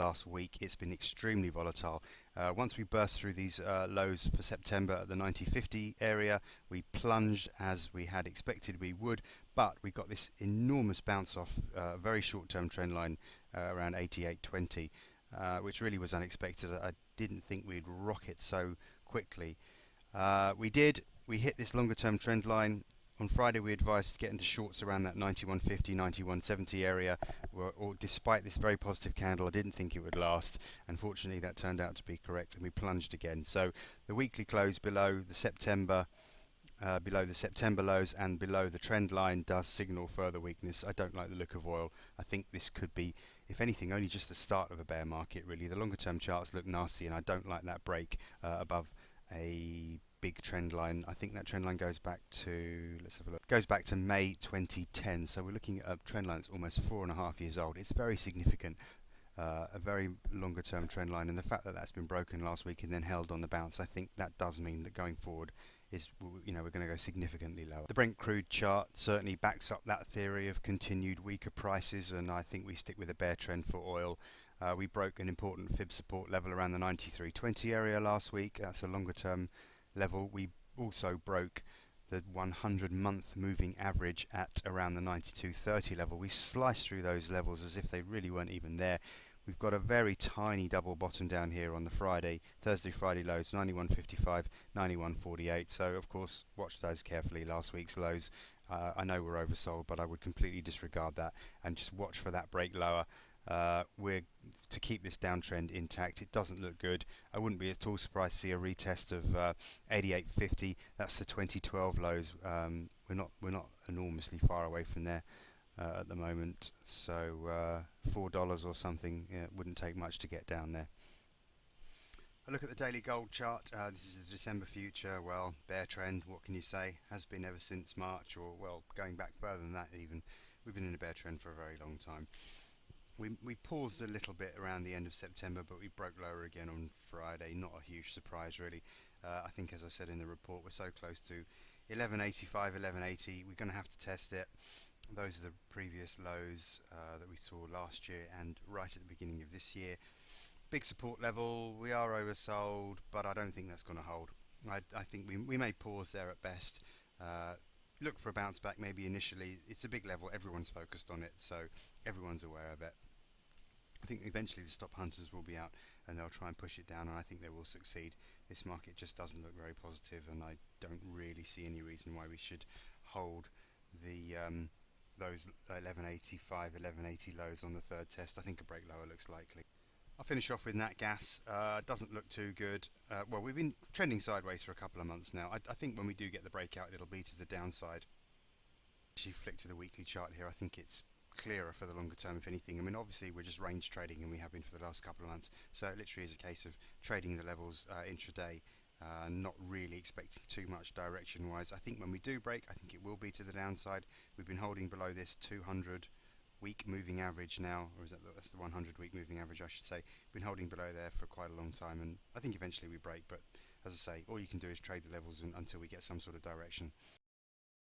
last week, it's been extremely volatile. Once we burst through these lows for September at the 90.50 area, we plunged as we had expected we would, but we got this enormous bounce off a very short-term trend line around 88.20, which really was unexpected. I didn't think we'd rocket so quickly. We did. We hit this longer-term trend line. On Friday, we advised to get into shorts around that 91.50, 91.70 area. Or despite this very positive candle, I didn't think it would last. Unfortunately, that turned out to be correct, and we plunged again. So the weekly close below the September lows and below the trend line does signal further weakness. I don't like the look of oil. I think this could be, if anything, only just the start of a bear market, really. The longer term charts look nasty, and I don't like that break above a big trend line. I think that trend line goes back to, let's have a look, goes back to May 2010. So we're looking at a trend line that's almost 4.5 years old. It's very significant. A very longer term trend line, and the fact that that's been broken last week and then held on the bounce, I think that does mean that going forward is, we're going to go significantly lower. The Brent crude chart certainly backs up that theory of continued weaker prices, and I think we stick with a bear trend for oil. We broke an important fib support level around the 93.20 area last week. That's a longer term level. We also broke the 100-month moving average at around the 92.30 level. We sliced through those levels as if they really weren't even there. We've got a very tiny double bottom down here on the Thursday, Friday lows, 91.55, 91.48. So, of course, watch those carefully. Last week's lows, I know we're oversold, but I would completely disregard that and just watch for that break lower. We're to keep this downtrend intact. It doesn't look good. I wouldn't be at all surprised to see a retest of 88.50. That's the 2012 lows. We're not enormously far away from there at the moment. So $4 or something, wouldn't take much to get down there. A look at the daily gold chart. This is the December future. Well, bear trend. What can you say? Has been ever since March, or well, going back further than that even. We've been in a bear trend for a very long time. We paused a little bit around the end of September, but we broke lower again on Friday. Not a huge surprise, really. I think, as I said in the report, we're so close to 1185, 1180. We're going to have to test it. Those are the previous lows that we saw last year and right at the beginning of this year. Big support level. We are oversold, but I don't think that's going to hold. I think we may pause there at best. Look for a bounce back maybe initially. It's a big level. Everyone's focused on it, so everyone's aware of it. I think eventually the stop hunters will be out and they'll try and push it down, and I think they will succeed. This market just doesn't look very positive, and I don't really see any reason why we should hold the those 1185, 1180 lows on the third test. I think a break lower looks likely. I'll finish off with Nat Gas. Doesn't look too good. Well, we've been trending sideways for a couple of months now. I think when we do get the breakout, it'll be to the downside. Actually, flick to the weekly chart here. I think it's clearer for the longer term, if anything. I mean, obviously we're just range trading, and we have been for the last couple of months, so it literally is a case of trading the levels intraday, not really expecting too much direction wise. I think when we do break, I think it will be to the downside. We've been holding below this 200 week moving average now, or is that's the 100 week moving average, I should say. Been holding below there for quite a long time, and I think eventually we break, but as I say, all you can do is trade the levels until we get some sort of direction.